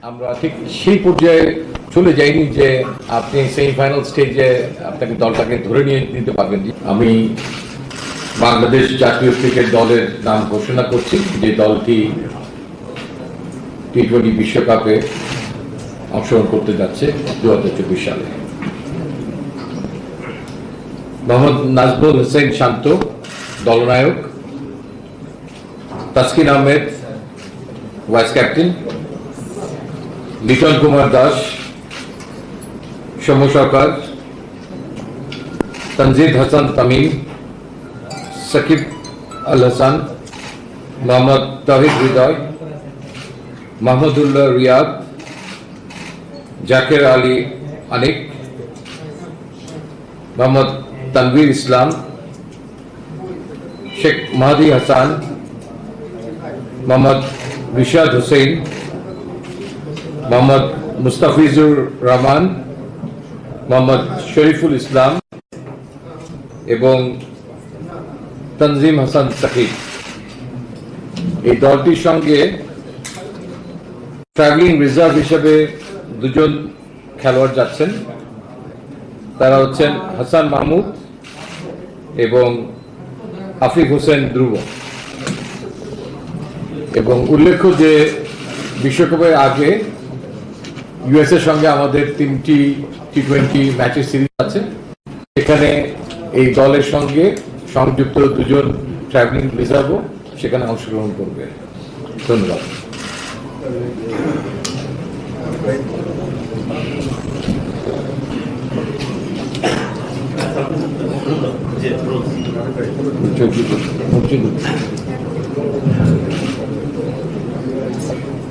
আমরা ঠিক সেই পর্যায়ে চলে যাইনি যে আপনি সেমিফাইনাল স্টেজে আপনাকে দলটাকে ধরে নিয়ে নিতে পারবেন। আমি বাংলাদেশ জাতীয় ক্রিকেট দলের নাম ঘোষণা করছি, যে দলটি টি-20 বিশ্বকাপে অংশগ্রহণ করতে যাচ্ছে 2024 সালে। মোহাম্মদ নাজমুল হোসেন শান্ত দলনায়ক, তাসকিন আহমেদ ভাইস ক্যাপ্টেন, লিটন কুমার দাস, সৌম্য সরকার, তনজিদ হাসান তামিম, সাকিব আল হাসান, মোহাম্মদ তাহিদ হৃদয়, মাহমুদুল্লাহ রিয়াদ, জাকের আলী আনিক, মোহাম্মদ তানভীর ইসলাম, শেখ মাহাদি হাসান, মোহাম্মদ রিশাদ হুসেন, মোহাম্মদ মুস্তাফিজুর রহমান, মোহাম্মদ শরীফুল ইসলাম এবং তনজিম হাসান সাকিব। এই দলটির সঙ্গে ট্রাভেলিং রিজার্ভ হিসেবে দুজন খেলোয়াড় যাচ্ছেন। তারা হচ্ছেন হাসান মাহমুদ এবং আফিফ হোসেন ধ্রুব। এবং উল্লেখ্য যে বিশ্বকাপের আগে ইউএস এর সঙ্গে আমাদের 3টি টি-20 ম্যাচের সিরিজ আছে। এখানে এই দলের সঙ্গে সংযুক্ত দুজন ট্রাভেলিং রিজার্ভও সেখানে অংশগ্রহণ করবে। ধন্যবাদ।